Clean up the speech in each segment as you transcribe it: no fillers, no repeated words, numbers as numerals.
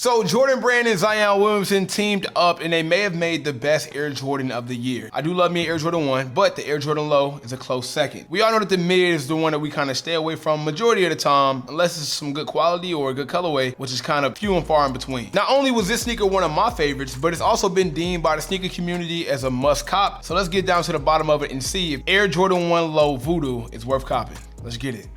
So Jordan Brand and Zion Williamson teamed up and they may have made the best Air Jordan of the year. I do love me an Air Jordan 1, but the Air Jordan Low is a close second. We all know that the mid is the one that we kind of stay away from majority of the time, unless it's some good quality or a good colorway, which is kind of few and far in between. Not only was this sneaker one of my favorites, but it's also been deemed by the sneaker community as a must cop. So let's get down to the bottom of it and see if Air Jordan 1 Low Voodoo is worth copping. Let's get it.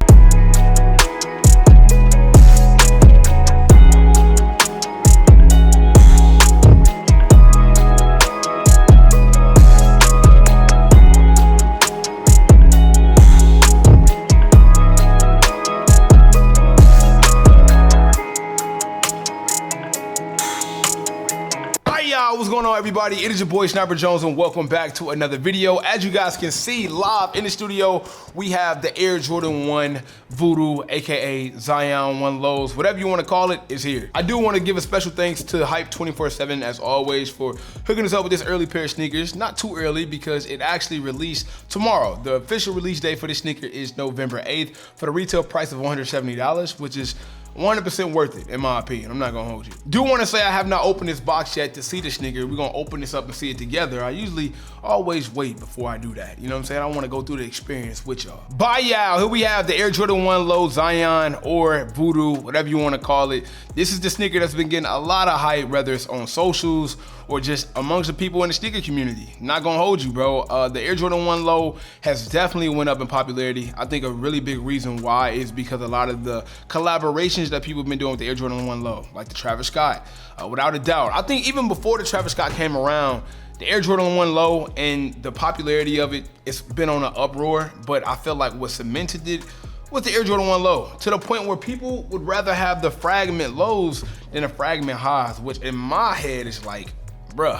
What's going on, everybody? It is your boy Sniper Jones and welcome back to another video. As you guys can see, live in the studio we have the Air Jordan 1 Voodoo, aka Zion 1 Lows, whatever you want to call it, is here. I do want to give a special thanks to Hype 24/7 as always for hooking us up with this early pair of sneakers. Not too early because it actually released tomorrow. The official release date for this sneaker is November 8th for the retail price of $170, which is 100% worth it, in my opinion. I'm not gonna hold you. Do want to say I have not opened this box yet to see the sneaker. We're gonna open this up and see it together. I usually always wait before I do that. You know what I'm saying? I want to go through the experience with y'all. Bye, y'all. Here we have the Air Jordan 1 Low Zion or Voodoo, whatever you want to call it. This is the sneaker that's been getting a lot of hype, whether it's on socials or just amongst the people in the sneaker community. Not gonna hold you, bro. The Air Jordan 1 Low has definitely went up in popularity. I think a really big reason why is because a lot of the collaborations that people have been doing with the Air Jordan 1 Low, like the Travis Scott, without a doubt. I think even before the Travis Scott came around, the Air Jordan 1 Low and the popularity of it, it's been on an uproar, but I feel like what cemented it was the Air Jordan 1 Low, to the point where people would rather have the fragment lows than the fragment highs, which in my head is like, bruh,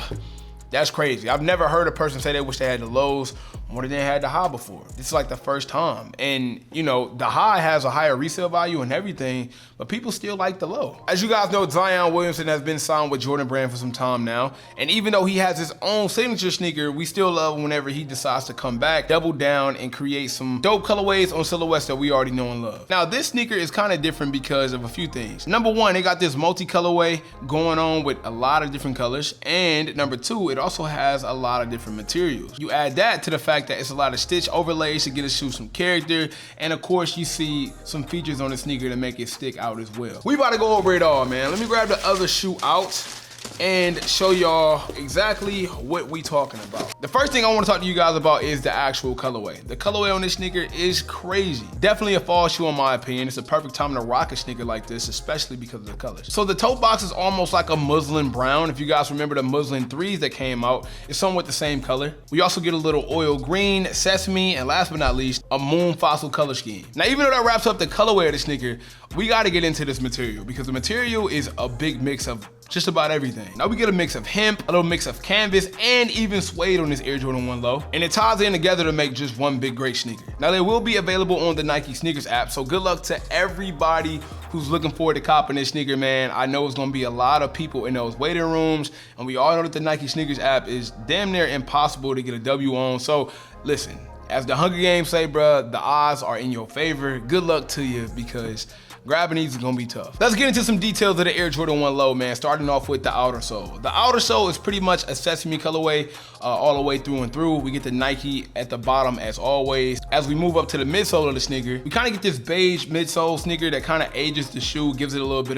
that's crazy. I've never heard a person say they wish they had the lows more than they had the high before. This is like the first time. And you know, the high has a higher resale value and everything, but people still like the low. As you guys know, Zion Williamson has been signed with Jordan Brand for some time now. And even though he has his own signature sneaker, we still love whenever he decides to come back, double down and create some dope colorways on silhouettes that we already know and love. Now, this sneaker is kind of different because of a few things. Number one, they got this multi-colorway going on with a lot of different colors. And number two, it also has a lot of different materials. You add that to the fact that it's a lot of stitch overlays to get a shoe some character, and of course you see some features on the sneaker to make it stick out as well. We about to go over it all, man. Let me grab the other shoe out and show y'all exactly what we talking about. The first thing I want to talk to you guys about is the actual colorway. The colorway on this sneaker is crazy. Definitely a fall shoe in my opinion. It's a perfect time to rock a sneaker like this, especially because of the colors. So the toe box is almost like a muslin brown. If you guys remember the muslin 3s that came out, it's somewhat the same color. We also get a little oil green, sesame, and last but not least, a moon fossil color scheme. Now, even though that wraps up the colorway of the sneaker, we got to get into this material because the material is a big mix of just about everything. Now we get a mix of hemp, a little mix of canvas, and even suede on this Air Jordan 1 Low. And it ties in together to make just one big great sneaker. Now they will be available on the Nike Sneakers app, so good luck to everybody who's looking forward to copping this sneaker, man. I know it's gonna be a lot of people in those waiting rooms, and we all know that the Nike Sneakers app is damn near impossible to get a W on. So listen, as the Hunger Games say, bruh, the odds are in your favor. Good luck to you because grabbing these is gonna be tough. Let's get into some details of the Air Jordan 1 Low, man, starting off with the outer sole. The outer sole is pretty much a sesame colorway all the way through and through. We get the Nike at the bottom as always. As we move up to the midsole of the sneaker, we kind of get this beige midsole sneaker that kind of ages the shoe, gives it a little bit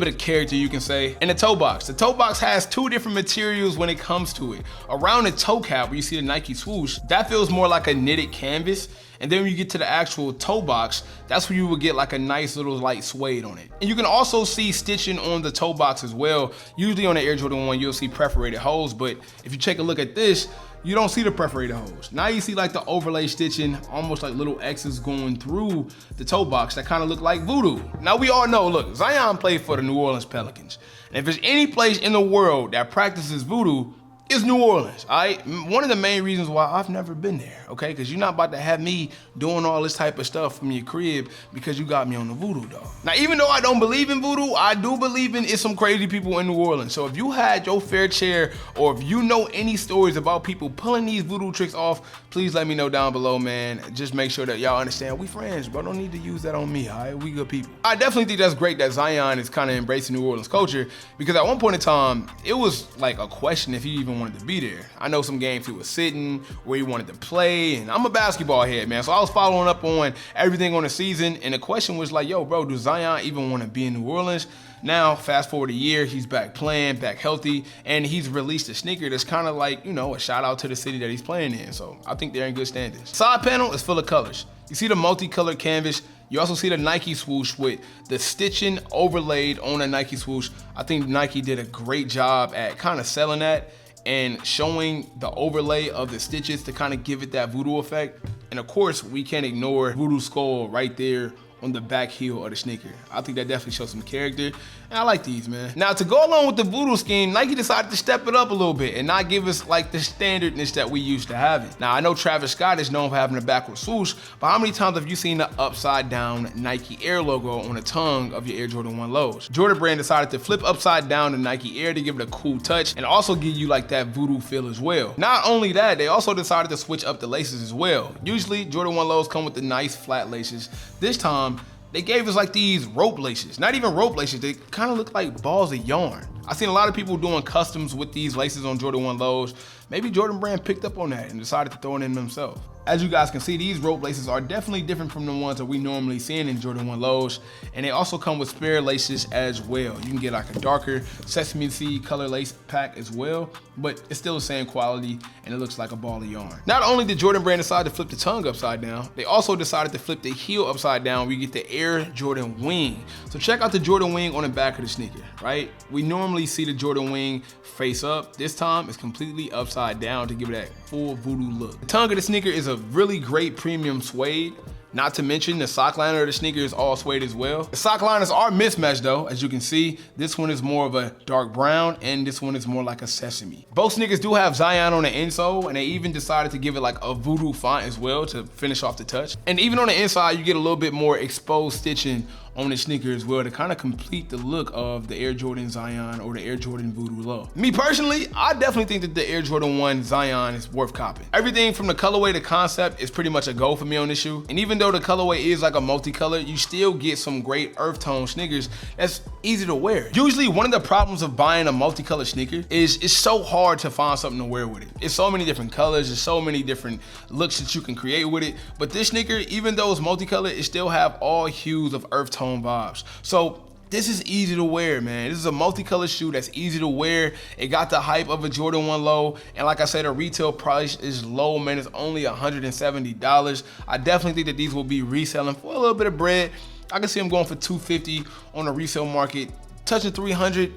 of character, you can say. And the toe box. The toe box has two different materials when it comes to it. Around the toe cap, where you see the Nike swoosh, that feels more like a knitted canvas. And then when you get to the actual toe box, that's where you would get like a nice little light suede on it. And you can also see stitching on the toe box as well. Usually on the Air Jordan 1, you'll see perforated holes, but if you take a look at this, you don't see the perforated holes. Now you see like the overlay stitching, almost like little X's going through the toe box that kind of look like Voodoo. Now we all know, look, Zion played for the New Orleans Pelicans. And if there's any place in the world that practices Voodoo, is New Orleans, all right? One of the main reasons why I've never been there, okay? Because you're not about to have me doing all this type of stuff from your crib because you got me on the voodoo, dog. Now, even though I don't believe in voodoo, I do believe in it's some crazy people in New Orleans. So if you had your fair share, or if you know any stories about people pulling these voodoo tricks off, please let me know down below, man. Just make sure that y'all understand we friends, bro. Don't need to use that on me, all right? We good people. I definitely think that's great that Zion is kind of embracing New Orleans culture, because at one point in time, it was like a question if he even wanted to be there. I know some games he was sitting, where he wanted to play, and I'm a basketball head, man, so I was following up on everything on the season, and the question was like, yo, bro, does Zion even want to be in New Orleans? Now, fast forward a year, he's back playing, back healthy, and he's released a sneaker that's kind of like, you know, a shout out to the city that he's playing in, so I think they're in good standings. Side panel is full of colors. You see the multicolored canvas. You also see the Nike swoosh with the stitching overlaid on a Nike swoosh. I think Nike did a great job at kind of selling that and showing the overlay of the stitches to kind of give it that voodoo effect. And of course, we can't ignore Voodoo skull right there on the back heel of the sneaker. I think that definitely shows some character, and I like these, man. Now, to go along with the voodoo scheme, Nike decided to step it up a little bit and not give us like the standardness that we used to having. Now, I know Travis Scott is known for having a backward swoosh, but how many times have you seen the upside down Nike Air logo on the tongue of your Air Jordan 1 lows? Jordan Brand decided to flip upside down the Nike Air to give it a cool touch and also give you like that voodoo feel as well. Not only that, they also decided to switch up the laces as well. Usually, Jordan 1 lows come with the nice flat laces. This time, they gave us like these rope laces. Not even rope laces, they kind of look like balls of yarn. I've seen a lot of people doing customs with these laces on Jordan 1 lows. Maybe Jordan Brand picked up on that and decided to throw it in themselves. As you guys can see, these rope laces are definitely different from the ones that we normally see in Jordan 1 lows, and they also come with spare laces as well. You can get like a darker sesame seed color lace pack as well, but it's still the same quality and it looks like a ball of yarn. Not only did Jordan Brand decide to flip the tongue upside down, they also decided to flip the heel upside down where you get the Air Jordan wing. So check out the Jordan wing on the back of the sneaker, right? We normally see the Jordan wing face up. This time it's completely upside down to give it that full voodoo look. The tongue of the sneaker is a really great premium suede. Not to mention the sock liner of the sneaker is all suede as well. The sock liners are mismatched though. As you can see, this one is more of a dark brown and this one is more like a sesame. Both sneakers do have Zion on the insole, and they even decided to give it like a voodoo font as well to finish off the touch. And even on the inside, you get a little bit more exposed stitching on the sneaker as well to kind of complete the look of the Air Jordan Zion or the Air Jordan Voodoo low. Me personally, I definitely think that the Air Jordan 1 Zion is worth copping. Everything from the colorway to concept is pretty much a go for me on this shoe. And even though the colorway is like a multicolor, you still get some great earth tone sneakers that's easy to wear. Usually one of the problems of buying a multicolor sneaker is it's so hard to find something to wear with it. It's so many different colors, there's so many different looks that you can create with it. But this sneaker, even though it's multicolored, it still have all hues of earth tone vibes. So this is easy to wear, man. This is a multicolored shoe that's easy to wear. It got the hype of a Jordan 1 low, and like I said, the retail price is low, man. It's only $170. I definitely think that these will be reselling for a little bit of bread. I can see them going for $250 on the resale market, touching $300.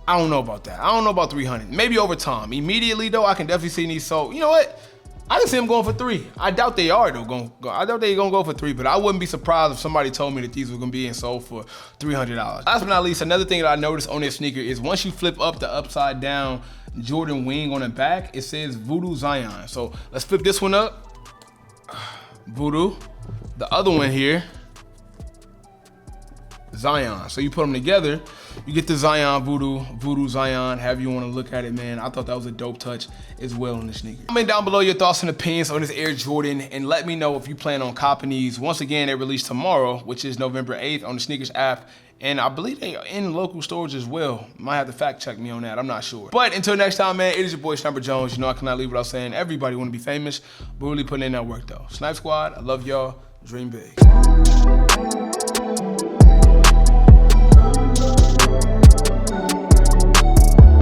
I don't know about that. I don't know about $300. Maybe over time. Immediately though, I can definitely see these sold. You know what? I can see them going for $3. I doubt they are though. I doubt they're gonna go for $3, but I wouldn't be surprised if somebody told me that these were gonna be sold for $300. Last but not least, another thing that I noticed on this sneaker is once you flip up the upside down Jordan wing on the back, it says Voodoo Zion. So let's flip this one up. Voodoo. The other one here, Zion. So you put them together, you get the Zion Voodoo, Voodoo Zion, however you want to look at it, man. I thought that was a dope touch as well on the sneaker. Comment down below your thoughts and opinions on this Air Jordan, and let me know if you plan on copping these. Once again, they release tomorrow, which is November 8th on the SNKRS app, and I believe they are in local stores as well. Might have to fact check me on that, I'm not sure. But until next time, man, it is your boy Sniper Jones. You know I cannot leave without saying everybody want to be famous, but really putting in that work though. Snipe Squad, I love y'all, dream big.